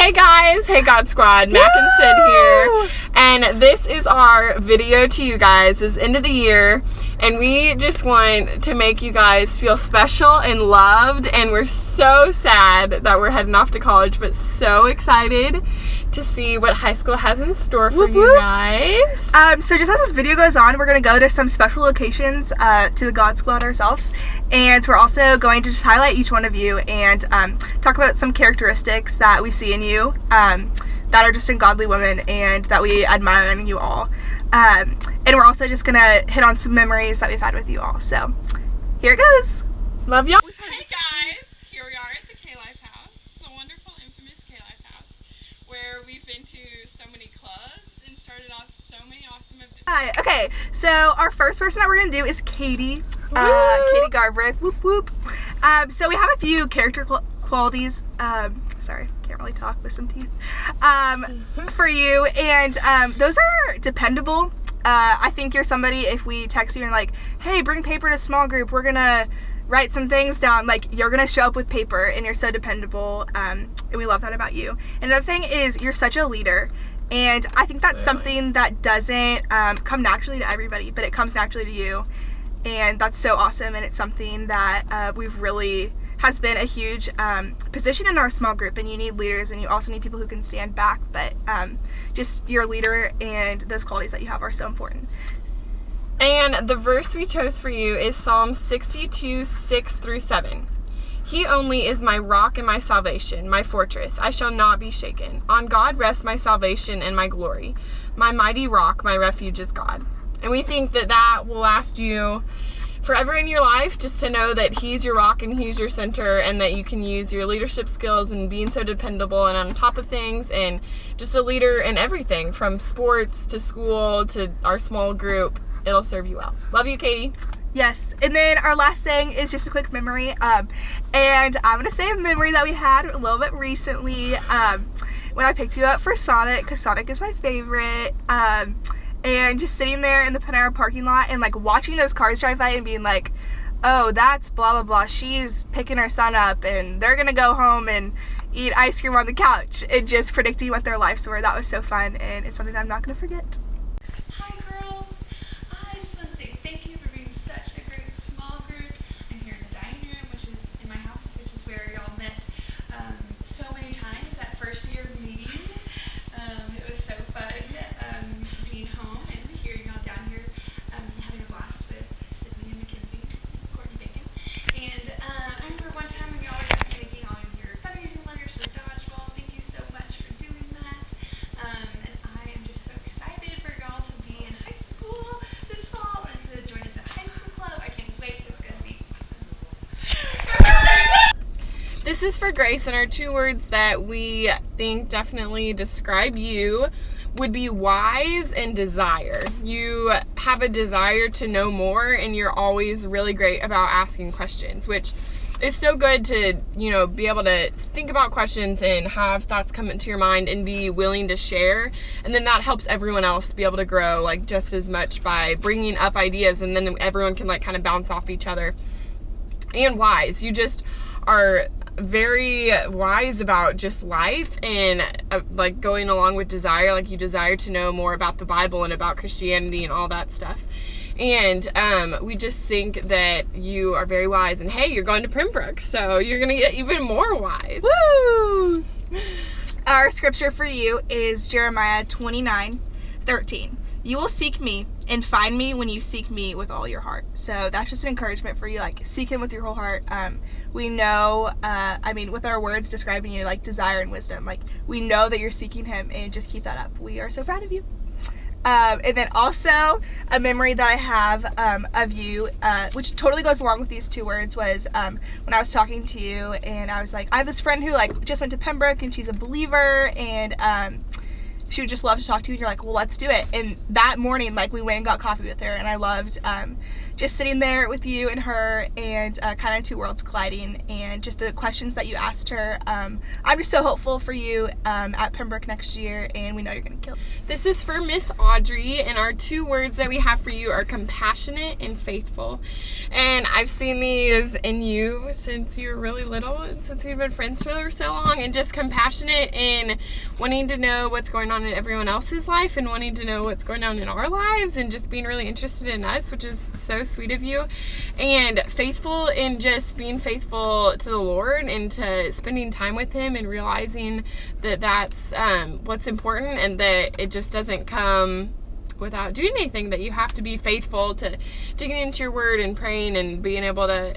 Hey guys, hey God Squad, Mac and Sid here, and this is our video to you guys. It's end of the year, and we just want to make you guys feel special and loved, and we're so sad that we're heading off to college, but so excited to see what high school has in store for you guys. So just as this video goes on, we're going to go to some special locations to the God Squad ourselves, and we're also going to just highlight each one of you and talk about some characteristics that we see in you that are just in godly women and that we admire in you all. And we're also just going to hit on some memories that we've had with you all. So here it goes. Love y'all. Hey guys, here we are at the K-Life House, the wonderful, infamous K-Life House, where we've been to so many clubs and started off so many awesome events. Hi. Okay, so our first person that we're going to do is Katie. Katie Garbrick. Whoop whoop. So we have a few character qualities. Sorry, can't really talk with some teeth. For you, and those are dependable. I think you're somebody, if we text you and like, hey, bring paper to small group, we're gonna write some things down, like you're gonna show up with paper, and you're so dependable, and we love that about you. And another thing is you're such a leader, and I think that's something that doesn't come naturally to everybody, but it comes naturally to you, and that's so awesome. And it's something that we've really has been a huge position in our small group, and you need leaders, and you also need people who can stand back, but just your leader and those qualities that you have are so important. And the verse we chose for you is Psalm 62, 6-7. He only is my rock and my salvation, my fortress. I shall not be shaken. On God rests my salvation and my glory. My mighty rock, my refuge is God. And we think that that will last you forever in your life, just to know that he's your rock and he's your center, and that you can use your leadership skills and being so dependable and on top of things, and just a leader in everything from sports to school to our small group. It'll serve you well. Love you, Katie. Yes, and then our last thing is just a quick memory, and I'm going to say a memory that we had a little bit recently when I picked you up for Sonic, because Sonic is my favorite, and just sitting there in the Panera parking lot and like watching those cars drive by and being like, oh, that's blah blah blah, she's picking her son up and they're gonna go home and eat ice cream on the couch, and just predicting what their lives were. That was so fun, and it's something that I'm not gonna forget. Hi girls, I just want to say thank you for being such a great small group. I'm here in the dining room, which is in my house, which is where y'all met so many times that first year of meeting. It was so fun being home and hearing y'all down here having a blast with Sydney and Mackenzie, Courtney Bacon. And I remember one time when y'all were making all of your fundraising letters for Dodgeball. Thank you so much for doing that. And I am just so excited for y'all to be in high school this fall and to join us at High School Club. I can't wait. It's going to be awesome. This is for Grace, and our two words that we think definitely describe you would be wise and desire. You have a desire to know more, and you're always really great about asking questions, which is so good to, be able to think about questions and have thoughts come into your mind and be willing to share. And then that helps everyone else be able to grow like just as much by bringing up ideas, and then everyone can like kind of bounce off each other. And wise, you just are very wise about just life, and like going along with desire, like you desire to know more about the Bible and about Christianity and all that stuff. And we just think that you are very wise, and hey, you're going to Pembroke, so you're gonna get even more wise. Woo! Our scripture for you is Jeremiah 29:13. You will seek me and find me when you seek me with all your heart. So that's just an encouragement for you, like seek him with your whole heart. We know, with our words describing you, like desire and wisdom, like we know that you're seeking him, and just keep that up. We are so proud of you. And then also a memory that I have of you, which totally goes along with these two words, was when I was talking to you, and I was like, I have this friend who like just went to Pembroke, and she's a believer, and she would just love to talk to you, and you're like, well, let's do it. And that morning, like, we went and got coffee with her, and I loved just sitting there with you and her, and kind of two worlds colliding, and just the questions that you asked her. I'm just so hopeful for you at Pembroke next year, and we know you're gonna kill it. This is for Miss Audrey, and our 2 words that we have for you are compassionate and faithful. And I've seen these in you since you were really little, and since we've been friends for so long, and just compassionate in wanting to know what's going on in everyone else's life, and wanting to know what's going on in our lives, and just being really interested in us, which is so sweet of you. And faithful in just being faithful to the Lord, and to spending time with Him, and realizing that that's what's important, and that it just doesn't come without doing anything, that you have to be faithful to digging into your word and praying, and being able to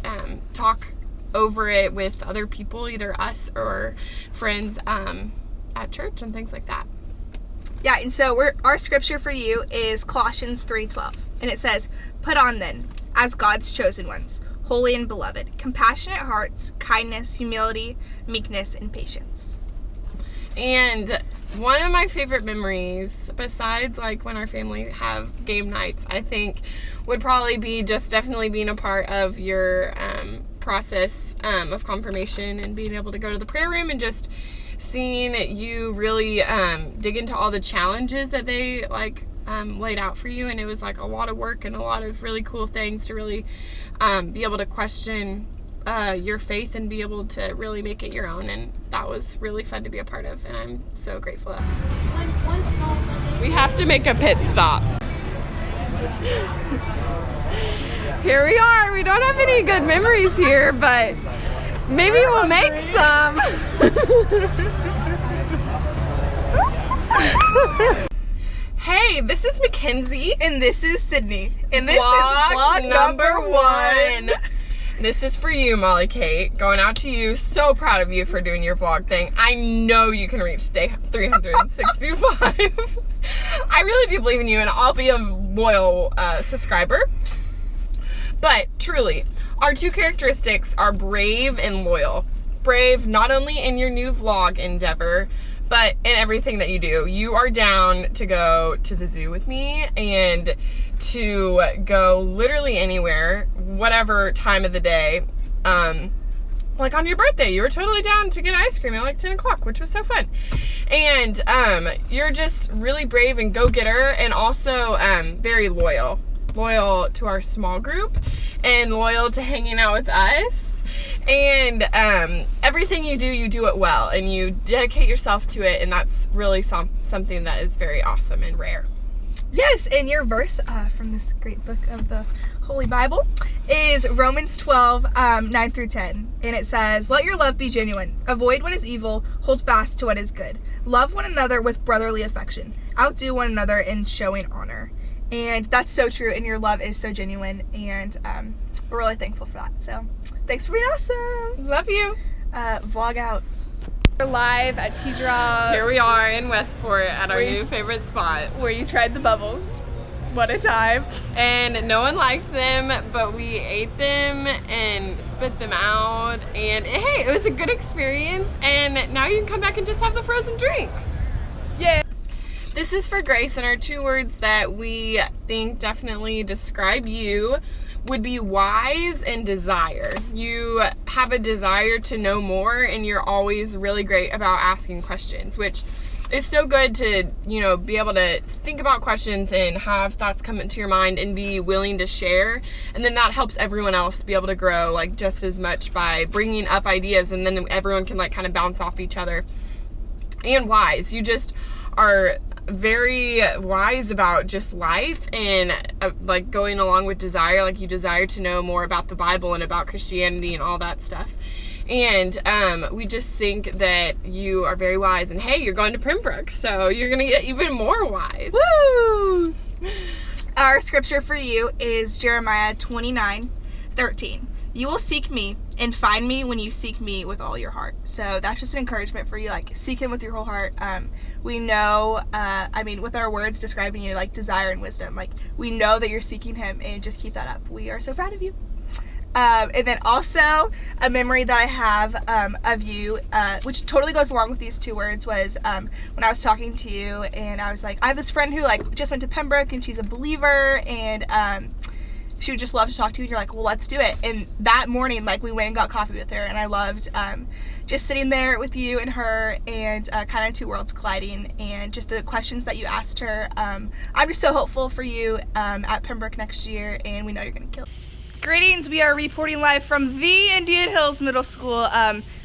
talk over it with other people, either us or friends at church and things like that. Yeah, and so our scripture for you is Colossians 3:12, and it says, "Put on then, as God's chosen ones, holy and beloved, compassionate hearts, kindness, humility, meekness, and patience." And one of my favorite memories, besides like when our family have game nights, I think would probably be just definitely being a part of your process of confirmation, and being able to go to the prayer room, and just seeing you really dig into all the challenges that they laid out for you. And it was like a lot of work and a lot of really cool things to really be able to question your faith, and be able to really make it your own. And that was really fun to be a part of, and I'm so grateful that One small Sunday. we have to make a pit stop. Here we are. We don't have any good memories here, but maybe we'll make some. Hey, this is Mackenzie. And this is Sydney. And this Vlog is vlog number 1. This is for you, Molly Kate. Going out to you. So proud of you for doing your vlog thing. I know you can reach day 365. I really do believe in you, and I'll be a loyal subscriber. But truly, our 2 characteristics are brave and loyal. Brave not only in your new vlog endeavor, but in everything that you do. You are down to go to the zoo with me, and to go literally anywhere, whatever time of the day. Like on your birthday, you were totally down to get ice cream at like 10 o'clock, which was so fun. And you're just really brave and go-getter, and also very loyal to our small group, and loyal to hanging out with us. And everything you do it well, and you dedicate yourself to it, and that's really something that is very awesome and rare. Yes, and your verse from this great book of the Holy Bible is Romans 12, 9 through 10. And it says, "Let your love be genuine. Avoid what is evil. Hold fast to what is good. Love one another with brotherly affection. Outdo one another in showing honor." And that's so true, and your love is so genuine, and we're really thankful for that. So thanks for being awesome. Love you. Vlog out. We're live at T-Drop. Here we are in Westport at our Where you- new favorite spot. Where you tried the bubbles. What a time. And no one liked them, but we ate them and spit them out. And hey, it was a good experience. And now you can come back and just have the frozen drinks. Yeah. This is for Grace, and our 2 words that we think definitely describe you would be wise and desire. You have a desire to know more, and you're always really great about asking questions, which is so good to, be able to think about questions and have thoughts come into your mind and be willing to share. And then that helps everyone else be able to grow just as much by bringing up ideas, and then everyone can kind of bounce off each other. And wise. You just are very wise about just life, and going along with desire. You desire to know more about the Bible and about Christianity and all that stuff. And we just think that you are very wise, and hey, you're going to Pembroke, so you're gonna get even more wise. Woo! Our scripture for you is Jeremiah 29:13. "You will seek me and find me when you seek me with all your heart." So that's just an encouragement for you, seek him with your whole heart. We know, with our words describing you, desire and wisdom, we know that you're seeking him, and just keep that up. We are so proud of you. And then also a memory that I have of you, which totally goes along with these 2 words, was when I was talking to you and I was like, I have this friend who like just went to Pembroke and she's a believer and she would just love to talk to you, and you're like, well, let's do it. And that morning, like, we went and got coffee with her, and I loved just sitting there with you and her and kind of 2 worlds colliding, and just the questions that you asked her. I'm just so hopeful for you at Pembroke next year, and we know you're going to kill it. Greetings, we are reporting live from the Indian Hills Middle School.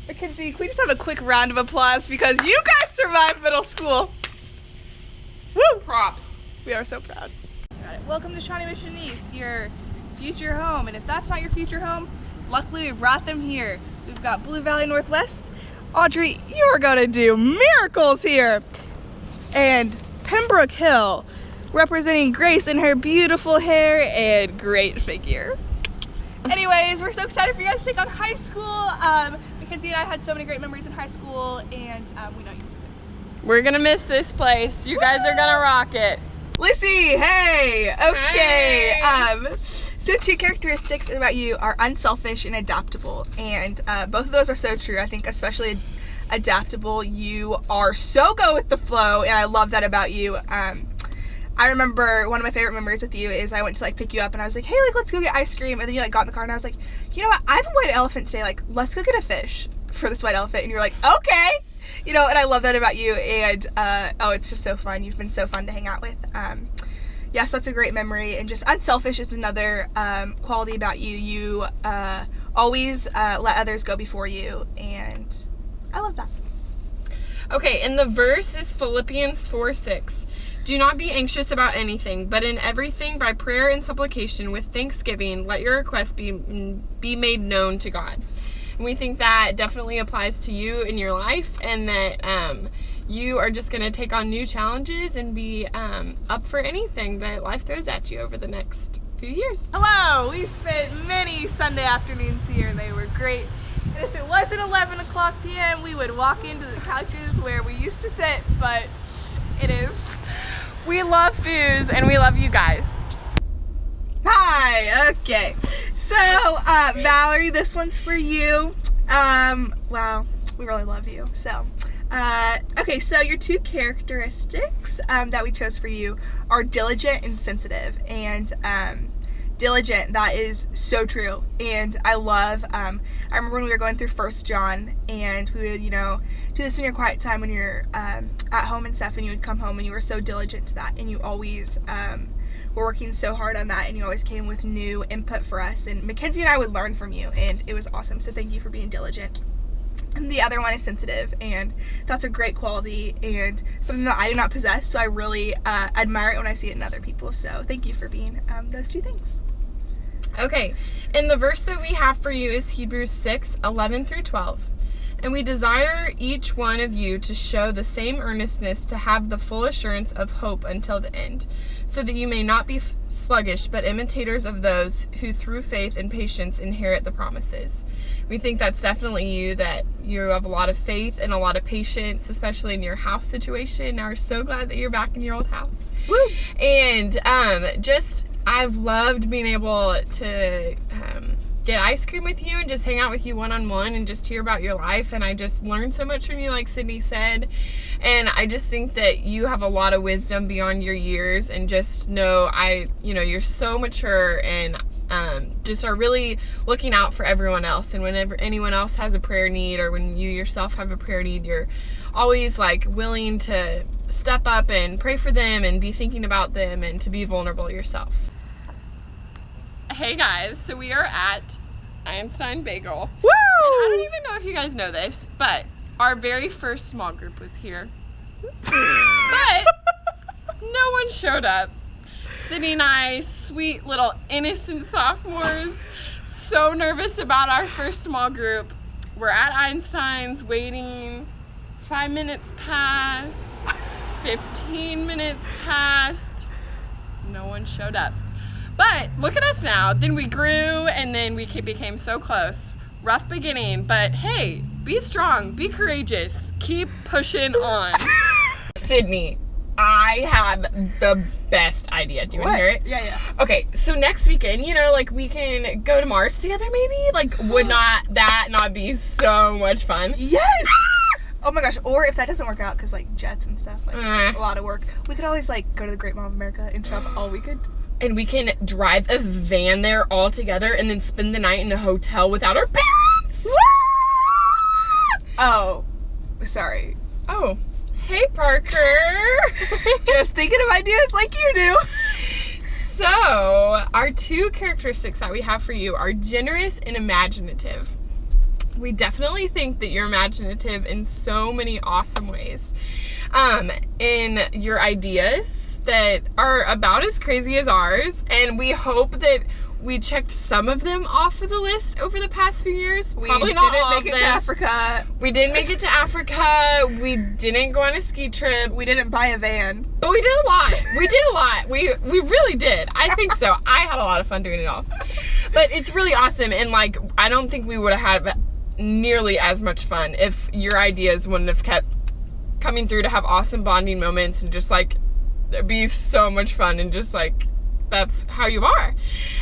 Mackenzie, can we just have a quick round of applause because you guys survived middle school? Woo! Props. We are so proud. Welcome to Shawnee Mission East, your future home. And if that's not your future home, luckily we brought them here. We've got Blue Valley Northwest. Audrey, you are gonna do miracles here. And Pembroke Hill, representing Grace in her beautiful hair and great figure. Anyways, we're so excited for you guys to take on high school. Mackenzie and I had so many great memories in high school, and we know you do. We're gonna miss this place. You guys are gonna rock it. Lucy, hey! Okay. Hey. So 2 characteristics about you are unselfish and adaptable, and both of those are so true. I think especially adaptable, you are so go with the flow, and I love that about you. I remember one of my favorite memories with you is I went to like pick you up and I was like, hey, like let's go get ice cream, and then you like got in the car and I was like, you know what, I have a white elephant today, like let's go get a fish for this white elephant, and you're like, okay. You know, and I love that about you, and it's just so fun. You've been so fun to hang out with. Yes, that's a great memory, and just unselfish is another quality about you. You always let others go before you, and I love that. Okay, and the verse is Philippians 4:6. Do not be anxious about anything, but in everything by prayer and supplication with thanksgiving, let your requests be made known to God. And we think that definitely applies to you in your life, and that you are just going to take on new challenges and be up for anything that life throws at you over the next few years. Hello! We spent many Sunday afternoons here, and they were great. And if it wasn't 11 o'clock p.m., we would walk into the couches where we used to sit, but it is. We love Foos, and we love you guys. Hi! Okay. So, Valerie, this one's for you. Wow, we really love you. So, okay, so your 2 characteristics that we chose for you are diligent and sensitive. And diligent, that is so true. And I love, I remember when we were going through 1 John, and we would, do this in your quiet time when you're at home and stuff, and you would come home and you were so diligent to that, and you always were working so hard on that, and you always came with new input for us. And Mackenzie and I would learn from you, and it was awesome. So thank you for being diligent. And the other one is sensitive, and that's a great quality and something that I do not possess, so I really admire it when I see it in other people. So thank you for being those 2 things. Okay, and the verse that we have for you is Hebrews 6:11 through 12. And we desire each one of you to show the same earnestness, to have the full assurance of hope until the end, so that you may not be sluggish, but imitators of those who through faith and patience inherit the promises. We think that's definitely you, that you have a lot of faith and a lot of patience, especially in your house situation. Now we're so glad that you're back in your old house. Woo! And I've loved being able to get ice cream with you and just hang out with you one-on-one and just hear about your life. And I just learned so much from you, like Sydney said. And I just think that you have a lot of wisdom beyond your years, and just know you're so mature and just are really looking out for everyone else. And whenever anyone else has a prayer need, or when you yourself have a prayer need, you're always like willing to step up and pray for them and be thinking about them and to be vulnerable yourself. Hey guys, so we are at Einstein Bagel. Woo! And I don't even know if you guys know this, but our very first small group was here. But no one showed up. Sydney and I, sweet little innocent sophomores, so nervous about our first small group. We're at Einstein's waiting. 5 minutes passed, 15 minutes passed, no one showed up. But look at us now. Then we grew, and then we became so close. Rough beginning, but hey, be strong, be courageous, keep pushing on. Sydney, I have the best idea. Do you want to hear it? Yeah. Okay, so next weekend, you know, like, we can go to Mars together, maybe? Like, would that not be so much fun? Yes! Oh my gosh, or if that doesn't work out, because, like, jets and stuff, like, a lot of work, we could always, like, go to the Great Mall of America and shop all weekend. And we can drive a van there all together and then spend the night in a hotel without our parents. Oh, sorry. Oh, hey, Parker. Just thinking of ideas like you do. So, our 2 characteristics that we have for you are generous and imaginative. We definitely think that you're imaginative in so many awesome ways. In your ideas that are about as crazy as ours, and we hope that we checked some of them off of the list over the past few years. Probably not all of them. We didn't make it to Africa. We didn't make it to Africa. We didn't go on a ski trip. We didn't buy a van. But we did a lot. We did a lot. We really did. I think so. I had a lot of fun doing it all. But it's really awesome, and, like, I don't think we would have had nearly as much fun if your ideas wouldn't have kept coming through to have awesome bonding moments and just, like, it'd be so much fun, and just, like, that's how you are.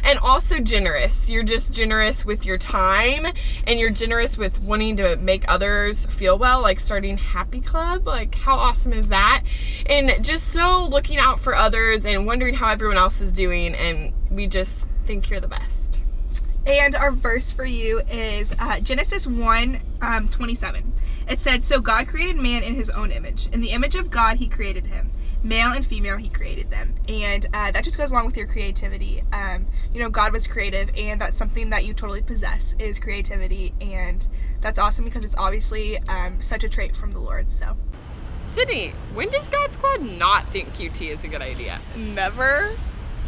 And also generous. You're just generous with your time, and you're generous with wanting to make others feel well, like starting Happy Club. Like, how awesome is that? And just so looking out for others and wondering how everyone else is doing, and we just think you're the best. And our verse for you is Genesis 1:27. It said, "So God created man in his own image. In the image of God, he created him. Male and female, he created them." And that just goes along with your creativity. You know, God was creative, and that's something that you totally possess, is creativity. And that's awesome because it's obviously such a trait from the Lord. So, Sydney, when does God Squad not think QT is a good idea? never.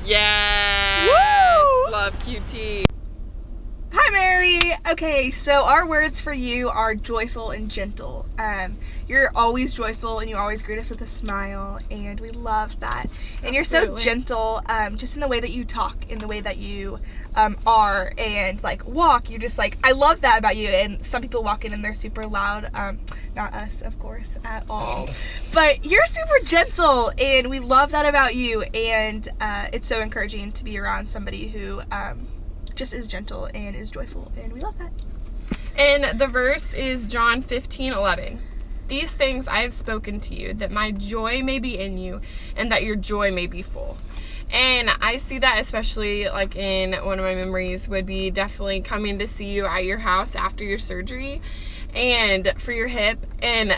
Yes! Woo! Love QT. Hi, Mary. Okay, so our words for you are joyful and gentle. You're always joyful, and you always greet us with a smile, and we love that. And you're so Absolutely. gentle, just in the way that you talk, in the way that you are, and, like, walk. You're just like, I love that about you. And some people walk in and they're super loud. Not us, of course, at all. But you're super gentle, and we love that about you. And it's so encouraging to be around somebody who just is gentle and is joyful, and we love that. And the verse is John 15:11. "These things I have spoken to you, that my joy may be in you, and that your joy may be full." And I see that especially, like, in one of my memories would be definitely coming to see you at your house after your surgery and for your hip, and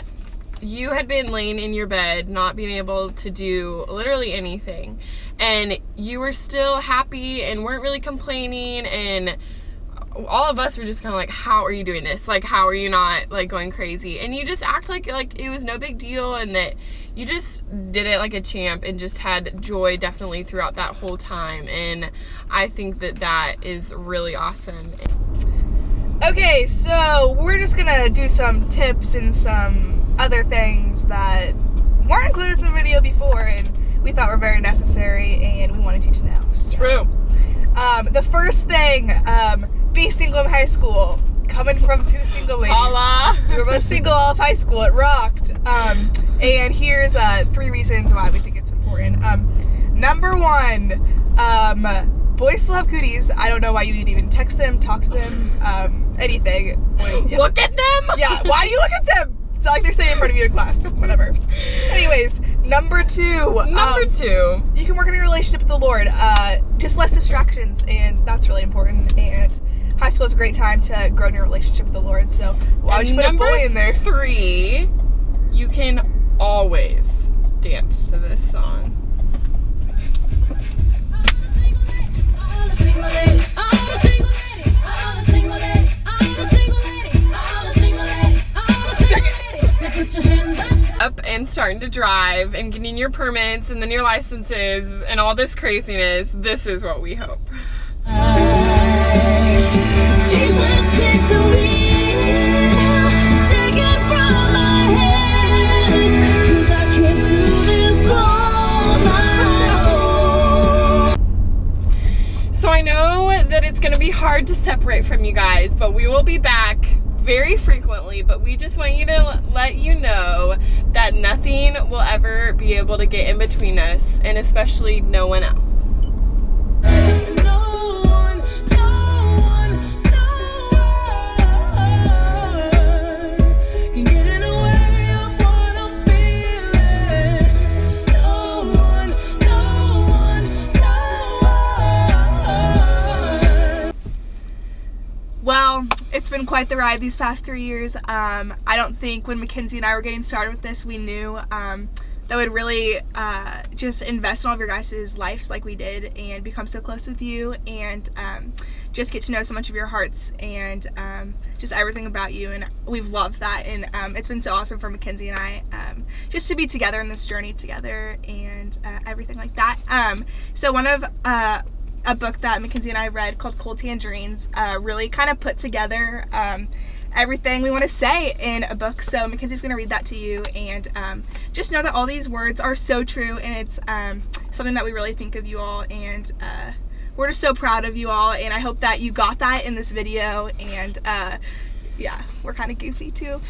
you had been laying in your bed not being able to do literally anything, and you were still happy and weren't really complaining, and all of us were just kind of like, how are you doing this? Like, how are you not, like, going crazy? And you just act like it was no big deal, and that you just did it like a champ and just had joy definitely throughout that whole time. And I think that is really awesome. Okay, so we're just gonna do some tips and some other things that weren't included in the video before, and we thought were very necessary, and we wanted you to know. So, True. the first thing, be single in high school. Coming from 2 single ladies. Holla. We were both single all of high school. It rocked. And here's 3 reasons why we think it's important. Number 1, boys still have cooties. I don't know why you would even text them, talk to them, anything. Look at them. Yeah, why do you look at them? It's not like they're sitting in front of you in class. Whatever. Anyways, number 2. Number 2. You can work on your relationship with the Lord. Just less distractions, and that's really important. And high school is a great time to grow in your relationship with the Lord. So why would you put a boy in there? 3, you can always dance to this song. Up and starting to drive and getting your permits and then your licenses and all this craziness, this is what we hope. Jesus, take the wheel, take it from my hands, 'cause I can't do this on my own. So I know that it's gonna be hard to separate from you guys, but we will be back very frequently, but we just want you to let you know that nothing will ever be able to get in between us, and especially no one else. No one, no one, no one can get in the way of what I'm feeling. No one, no one, no one. Well, it's been quite the ride these past 3 years. I don't think when Mackenzie and I were getting started with this, we knew that would really just invest in all of your guys' lives like we did and become so close with you and just get to know so much of your hearts and just everything about you. And we've loved that. And it's been so awesome for Mackenzie and I just to be together in this journey together and everything like that. So one of a book that Mackenzie and I read called Cold Tangerines really kind of put together everything we want to say in a book. So Mackenzie's going to read that to you, and just know that all these words are so true, and it's something that we really think of you all, and we're just so proud of you all, and I hope that you got that in this video. And yeah, we're kind of goofy too.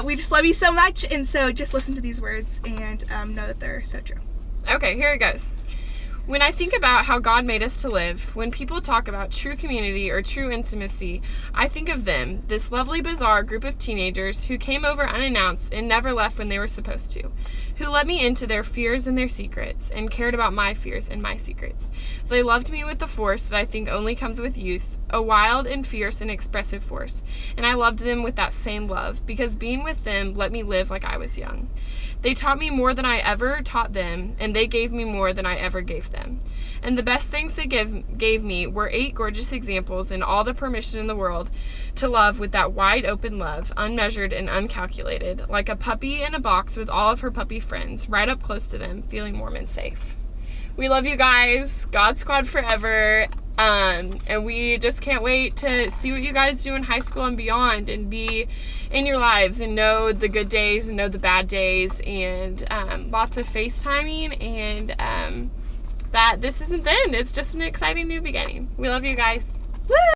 We just love you so much, and so just listen to these words and know that they're so true. Okay, here it goes. When I think about how God made us to live, when people talk about true community or true intimacy, I think of them, this lovely, bizarre group of teenagers who came over unannounced and never left when they were supposed to, who let me into their fears and their secrets and cared about my fears and my secrets. They loved me with the force that I think only comes with youth, a wild and fierce and expressive force, and I loved them with that same love because being with them let me live like I was young. They taught me more than I ever taught them, and they gave me more than I ever gave them. And the best things they gave me were 8 gorgeous examples and all the permission in the world to love with that wide open love, unmeasured and uncalculated, like a puppy in a box with all of her puppy friends, right up close to them, feeling warm and safe. We love you guys. God Squad forever. And we just can't wait to see what you guys do in high school and beyond and be in your lives and know the good days and know the bad days and lots of FaceTiming and that this isn't the end. It's just an exciting new beginning. We love you guys. Woo!